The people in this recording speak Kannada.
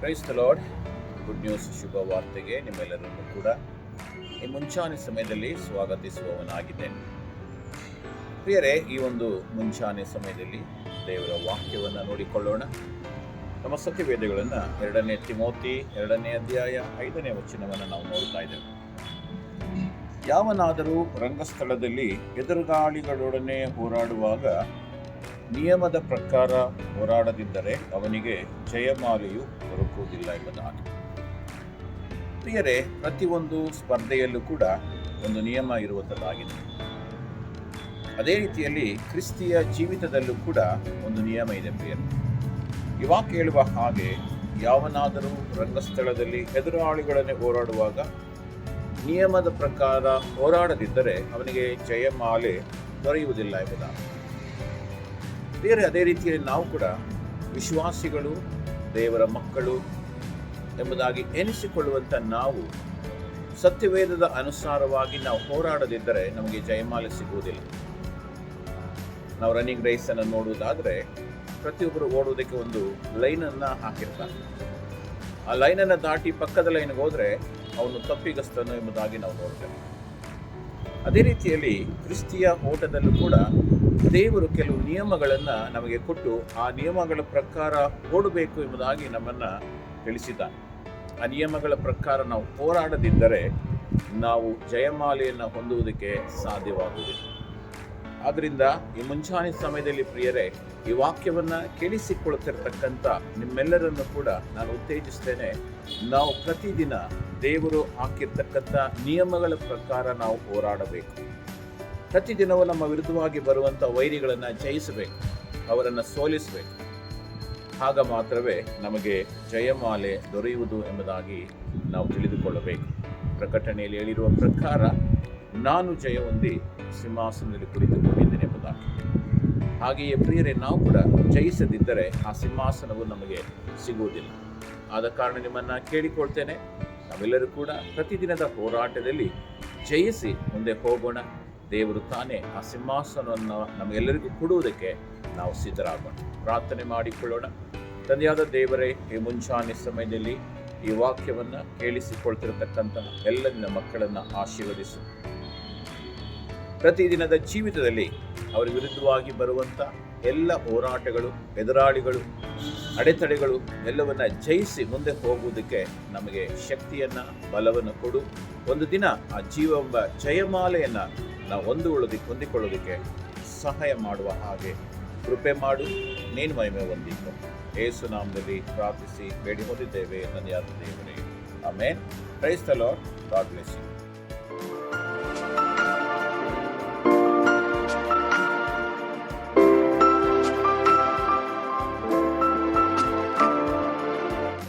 Price the Lord. Good news, ಶುಭ ವಾರ್ತೆಗೆ ನಿಮ್ಮೆಲ್ಲರನ್ನು ಕೂಡ ಈ ಮುಂಚಾನೆ ಸಮಯದಲ್ಲಿ ಸ್ವಾಗತಿಸುವವನಾಗಿದ್ದೇನೆ. ಪ್ರಿಯರೇ, ಈ ಒಂದು ಮುಂಚಾನೆ ಸಮಯದಲ್ಲಿ ದೇವರ ವಾಕ್ಯವನ್ನು ನೋಡಿಕೊಳ್ಳೋಣ. ನಮ್ಮ ಸತ್ಯವೇದಗಳನ್ನು 2 ತಿಮೋತಿ 2ನೇ ಅಧ್ಯಾಯ 5ನೇ ವಚನವನ್ನು ನಾವು ನೋಡ್ತಾ ಇದ್ದೇವೆ. ಯಾವನಾದರೂ ರಂಗಸ್ಥಳದಲ್ಲಿ ಎದುರುಗಾಳಿಗಳೊಡನೆ ಹೋರಾಡುವಾಗ ನಿಯಮದ ಪ್ರಕಾರ ಹೋರಾಡದಿದ್ದರೆ ಅವನಿಗೆ ಜಯಮಾಲೆಯು ದೊರಕುವುದಿಲ್ಲ ಎಂಬುದಾಗಿ. ಪ್ರಿಯರೇ, ಪ್ರತಿಯೊಂದು ಸ್ಪರ್ಧೆಯಲ್ಲೂ ಕೂಡ ಒಂದು ನಿಯಮ ಇರುವಂಥದ್ದಾಗಿದೆ. ಅದೇ ರೀತಿಯಲ್ಲಿ ಕ್ರಿಸ್ತಿಯ ಜೀವಿತದಲ್ಲೂ ಕೂಡ ಒಂದು ನಿಯಮ ಇದೆ. ಪ್ರಿಯರೇ, ಇವಾಗ ಕೇಳುವ ಹಾಗೆ, ಯಾವನಾದರೂ ರಂಗಸ್ಥಳದಲ್ಲಿ ಎದುರಾಳಿಗಳನ್ನೇ ಹೋರಾಡುವಾಗ ನಿಯಮದ ಪ್ರಕಾರ ಹೋರಾಡದಿದ್ದರೆ ಅವನಿಗೆ ಜಯಮಾಲೆ ದೊರೆಯುವುದಿಲ್ಲ ಎಂಬುದಾಗಿ. ಬೇರೆ ಅದೇ ರೀತಿಯಲ್ಲಿ ನಾವು ಕೂಡ ವಿಶ್ವಾಸಿಗಳು, ದೇವರ ಮಕ್ಕಳು ಎಂಬುದಾಗಿ ಎನಿಸಿಕೊಳ್ಳುವಂಥ ನಾವು ಸತ್ಯವೇದದ ಅನುಸಾರವಾಗಿ ನಾವು ಹೋರಾಡದಿದ್ದರೆ ನಮಗೆ ಜಯಮಾಲೆ ಸಿಗುವುದಿಲ್ಲ. ನಾವು ರನ್ನಿಂಗ್ ರೇಸನ್ನು ನೋಡುವುದಾದರೆ ಪ್ರತಿಯೊಬ್ಬರು ಓಡುವುದಕ್ಕೆ ಒಂದು ಲೈನನ್ನು ಹಾಕಿರ್ತಾರೆ. ಆ ಲೈನನ್ನು ದಾಟಿ ಪಕ್ಕದ ಲೈನ್ಗೆ ಹೋದರೆ ಅವನು ತಪ್ಪಿಗಸ್ತನು ಎಂಬುದಾಗಿ ನಾವು ನೋಡ್ತೇವೆ. ಅದೇ ರೀತಿಯಲ್ಲಿ ಕ್ರಿಸ್ತಿಯ ಓಟದಲ್ಲೂ ಕೂಡ ದೇವರು ಕೆಲವು ನಿಯಮಗಳನ್ನು ನಮಗೆ ಕೊಟ್ಟು ಆ ನಿಯಮಗಳ ಪ್ರಕಾರ ಓಡಬೇಕು ಎಂಬುದಾಗಿ ನಮ್ಮನ್ನು ತಿಳಿಸಿದ್ದಾನೆ. ಆ ನಿಯಮಗಳ ಪ್ರಕಾರ ನಾವು ಹೋರಾಡದಿದ್ದರೆ ನಾವು ಜಯಮಾಲೆಯನ್ನು ಹೊಂದುವುದಕ್ಕೆ ಸಾಧ್ಯವಾಗುವುದಿಲ್ಲ. ಆದ್ದರಿಂದ ಈ ಮುಂಚಾನೆ ಸಮಯದಲ್ಲಿ ಪ್ರಿಯರೇ, ಈ ವಾಕ್ಯವನ್ನು ಕೇಳಿಸಿಕೊಳ್ಳುತ್ತಿರತಕ್ಕಂಥ ನಿಮ್ಮೆಲ್ಲರನ್ನು ಕೂಡ ನಾನು ಉತ್ತೇಜಿಸ್ತೇನೆ. ನಾವು ಪ್ರತಿದಿನ ದೇವರು ಹಾಕಿರ್ತಕ್ಕಂಥ ನಿಯಮಗಳ ಪ್ರಕಾರ ನಾವು ಹೋರಾಡಬೇಕು. ಪ್ರತಿದಿನವೂ ನಮ್ಮ ವಿರುದ್ಧವಾಗಿ ಬರುವಂಥ ವೈರಿಗಳನ್ನು ಜಯಿಸಬೇಕು, ಅವರನ್ನು ಸೋಲಿಸಬೇಕು. ಆಗ ಮಾತ್ರವೇ ನಮಗೆ ಜಯಮಾಲೆ ದೊರೆಯುವುದು ಎಂಬುದಾಗಿ ನಾವು ತಿಳಿದುಕೊಳ್ಳಬೇಕು. ಪ್ರಕಟಣೆಯಲ್ಲಿ ಹೇಳಿರುವ ಪ್ರಕಾರ, ನಾನು ಜಯ ಹೊಂದಿ ಸಿಂಹಾಸನದಲ್ಲಿ ಕುಳಿತುಕೊಂಡಿದ್ದೇನೆ ಎಂಬುದಾಗಿ. ಹಾಗೆಯೇ ಪ್ರಿಯರೇ, ನಾವು ಕೂಡ ಜಯಿಸದಿದ್ದರೆ ಆ ಸಿಂಹಾಸನವು ನಮಗೆ ಸಿಗುವುದಿಲ್ಲ. ಆದ ಕಾರಣ ನಿಮ್ಮನ್ನು ಕೇಳಿಕೊಳ್ತೇನೆ, ನಾವೆಲ್ಲರೂ ಕೂಡ ಪ್ರತಿದಿನದ ಹೋರಾಟದಲ್ಲಿ ಜಯಿಸಿ ಮುಂದೆ ಹೋಗೋಣ. ದೇವರು ತಾನೇ ಆ ಸಿಂಹಾಸನವನ್ನು ನಮಗೆಲ್ಲರಿಗೂ ಕೊಡುವುದಕ್ಕೆ ನಾವು ಸಿದ್ಧರಾಗೋಣ. ಪ್ರಾರ್ಥನೆ ಮಾಡಿಕೊಳ್ಳೋಣ. ತಂದೆಯಾದ ದೇವರೇ, ಈ ಮುಂಚಾನೆ ಸಮಯದಲ್ಲಿ ಈ ವಾಕ್ಯವನ್ನು ಕೇಳಿಸಿಕೊಳ್ತಿರತಕ್ಕಂಥ ಎಲ್ಲ ನಿನ್ನ ಮಕ್ಕಳನ್ನು ಆಶೀರ್ವದಿಸು. ಪ್ರತಿದಿನದ ಜೀವಿತದಲ್ಲಿ ಅವರ ವಿರುದ್ಧವಾಗಿ ಬರುವಂಥ ಎಲ್ಲ ಹೋರಾಟಗಳು, ಎದುರಾಳಿಗಳು, ಅಡೆತಡೆಗಳು ಎಲ್ಲವನ್ನ ಜಯಿಸಿ ಮುಂದೆ ಹೋಗುವುದಕ್ಕೆ ನಮಗೆ ಶಕ್ತಿಯನ್ನು, ಬಲವನ್ನು ಕೊಡು. ಒಂದು ದಿನ ಆ ಜೀವವೆಂಬ ಜಯಮಾಲೆಯನ್ನು ನಾವು ಹೊಂದಿಕೊಳ್ಳೋದಕ್ಕೆ ಸಹಾಯ ಮಾಡುವ ಹಾಗೆ ಕೃಪೆ ಮಾಡು. ನೀನು ಮಹಿಮೆ ಹೊಂದಿಕೊ. ಯೇಸು ನಾಮದಲ್ಲಿ ಪ್ರಾರ್ಥಿಸಿ ಬೇಡಿ ಹೊಂದಿದ್ದೇವೆ ತಂದೆಯಾದ ದೇವರೇ, amen. Praise the Lord. God bless you.